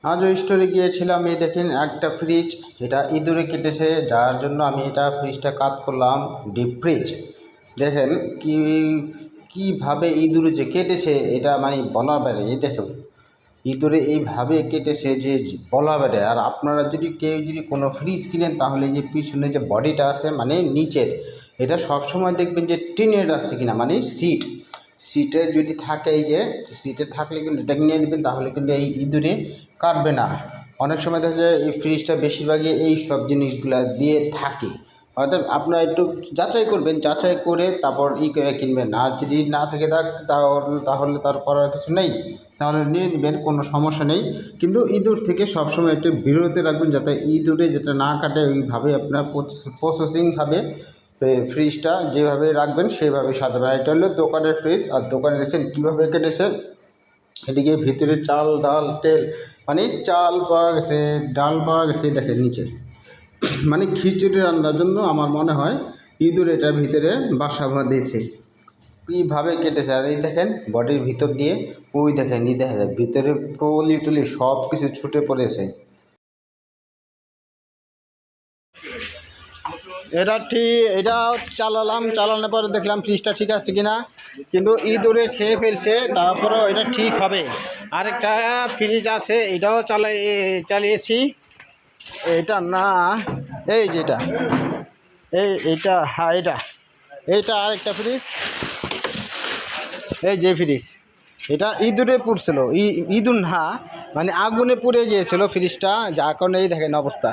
আজও স্টোরে গিয়েছিলাম, এই দেখেন একটা ফ্রিজ, এটা ইঁদুরে কেটেছে, যার জন্য আমি এটা ফ্রিজটা কাত করলাম ডিপ ফ্রিজ। দেখেন কীভাবে ইঁদুরে যে কেটেছে, এটা মানে বলার বাইরে। এই দেখুন ইঁদুরে এইভাবে কেটেছে যে বলার বাইরে। আর আপনারা যদি কেউ যদি কোনো ফ্রিজ কিনেন, তাহলে যে পিছনে যে বডিটা আছে মানে নিচের, এটা সবসময় দেখবেন যে টিনের আছে কিনা, মানে সিটে যদি থাকে, এই যে সিটে থাকলে কিন্তু এটা নিয়ে নেবেন, তাহলে কিন্তু এই ইঁদুরে কাটবে না। অনেক সময় দেখা যায় এই ফ্রিজটা বেশিরভাগই এই সব জিনিসগুলো দিয়ে থাকে। অর্থাৎ আপনারা একটু যাচাই করবেন, যাচাই করে তারপর করে কিনবেন। আর যদি না থাকে তাহলে তার করার কিছু নেই, তাহলে নিয়ে নেবেন, কোনো সমস্যা নেই। কিন্তু ইঁদুর থেকে সবসময় একটু বিরত রাখবেন, যাতে ইঁদুরে যেটা না কাটে। ওইভাবে আপনার প্রসেসিংভাবে ফ্রিজটা যেভাবে রাখবেন সেইভাবে সাজাবেন। এটা হলো দোকানের ফ্রিজ। আর দোকানে দেখছেন কীভাবে কেটেছে, এদিকে ভিতরে চাল ডাল তেল, মানে চাল পাওয়া গেছে, ডাল পাওয়া গেছে, দেখেন নিচে মানে খিচুড়ি রান্নার জন্য আমার মনে হয় ইঁদুর এটা ভিতরে বাসা বাঁধেছে। কীভাবে কেটেছে, আর এই দেখেন বডির ভিতর দিয়ে, ওই দেখেন এই দেখা যায় ভিতরে টলি টলি সব কিছু ছুটে পড়েছে। এটা চালানোর পরে দেখলাম ফ্রিজটা ঠিক আছে কিনা, কিন্তু ইঁদুরে খেয়ে ফেলছে, তারপরেও এটা ঠিক হবে। আরেকটা ফ্রিজ আছে, এটাও চালিয়েছি। এটা না, এই যেটা এইটা, হ্যাঁ এইটা আরেকটা ফ্রিজ, এই যে ফ্রিজ, এটা ইঁদুরে পুড়ছিল, ইঁদুর না মানে আগুনে পুড়ে গিয়েছিল ফ্রিজটা, যার কারণে এই দেখেন অবস্থা।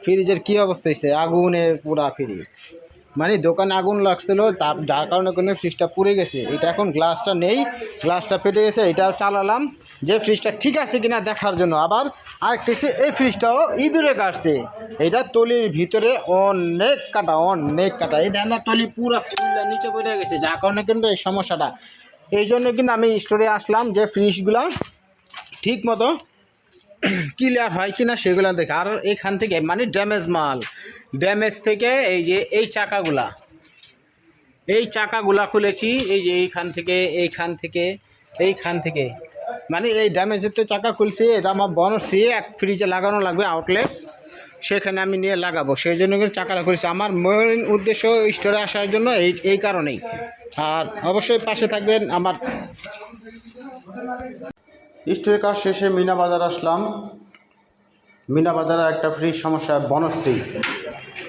ফ্রিজের কী অবস্থা হয়েছে, আগুনের পুরা ফ্রিজ, মানে দোকানে আগুন লাগছিল, যার কারণে কোনো ফ্রিজটা পুড়ে গেছে। এটা এখন গ্লাসটা নেই, গ্লাসটা ফেটে গেছে। এটা চালালাম যে ফ্রিজটা ঠিক আছে কিনা দেখার জন্য। আবার আরেকটা হচ্ছে এই ফ্রিজটাও ইঁদুরে কাটছে, এটা তলির ভিতরে অনেক কাটা। এই দেখেন না, তলি পুরা নিচে পড়ে গেছে, যার কারণে কিন্তু এই সমস্যাটা। এই জন্য কিন্তু আমি স্টোরে আসলাম যে ফ্রিজগুলা ঠিক মতো ক্লিয়ার হয় কিনা সেগুলো দেখে। আর এখান থেকে মানে ড্যামেজ থেকে এই যে এই চাকাগুলা খুলেছি, এই যে এইখান থেকে মানে এই ড্যামেজের চাকা খুলছি। এটা আমার বনসি এক ফ্রিজে লাগানো লাগবে আউটলেট, সেখানে আমি নিয়ে লাগাবো, সেই জন্য কিন্তু চাকাটা খুলেছি। আমার মেইন উদ্দেশ্য স্টোরে আসার জন্য এই কারণেই। আর অবশ্যই পাশে থাকবেন আমার। স্টোরের কাজ শেষে মিনা বাজার আসলাম। মিনা বাজারে একটা ফ্রিজ সমস্যা, বনশ্রী,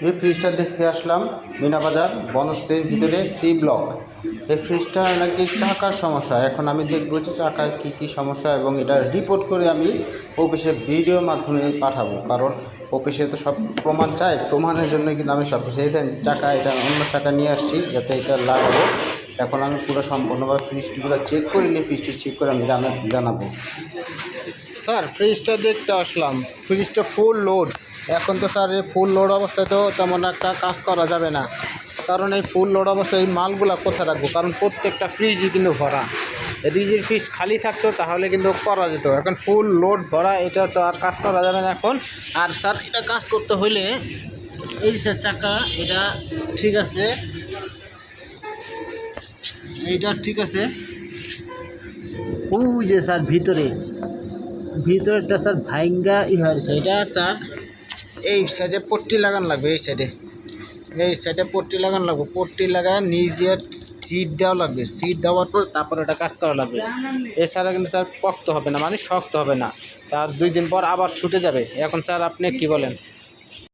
এই ফ্রিজটা দেখতে আসলাম। মিনা বাজার বনশ্রীর ভিতরে সি ব্লক। এই ফ্রিজটা নাকি চাকার সমস্যা। এখন আমি দেখব যে চাকার কী সমস্যা, এবং এটা রিপোর্ট করে আমি অফিসে ভিডিওর মাধ্যমে পাঠাবো, কারণ অফিসে তো সব প্রমাণ চাই। প্রমাণের জন্য কিন্তু আমি সব কিছু দেন চাকা, এটা অন্য চাকা নিয়ে আসছি যাতে এটা লাগাবো। এখন আমি পুরো সম্পূর্ণভাবে ফ্রিজটিগুলো চেক করিনি, ফ্রিজটি চেক করে আমি জানাবো। স্যার ফ্রিজটা দেখতে আসলাম, ফ্রিজটা ফুল লোড। এখন তো স্যার এই ফুল লোড অবস্থায় তো তেমন একটা কাজ করা যাবে না, কারণ এই ফুল লোড অবস্থায় এই মালগুলো কোথায় রাখবো, কারণ প্রত্যেকটা ফ্রিজই কিন্তু ভরা। ফ্রিজের ফ্রিজ খালি থাকতো তাহলে কিন্তু করা যেত, এখন ফুল লোড ভরা, এটা তো আর কাজ করা যাবে না এখন। আর স্যার এটা কাজ করতে হলে এই যে চাকা, এটা ঠিক আছে, এইটা ঠিক আছে। ওই যে স্যার ভিতরেরটা স্যার ভাইঙ্গা হয়েছে। এটা স্যার এই সাইডে পট্টি লাগানো লাগবে, এই সাইডে পট্টি লাগানো লাগবে, পট্টি লাগায় নিচ দিয়ে সিট দেওয়া লাগবে, সিট দেওয়ার পর তারপর এটা কাজ করা লাগবে। এছাড়া কিন্তু স্যার পক্ত হবে না, মানে শক্ত হবে না, তার 2 দিন পর আবার ছুটে যাবে। এখন স্যার আপনি কি বলেন?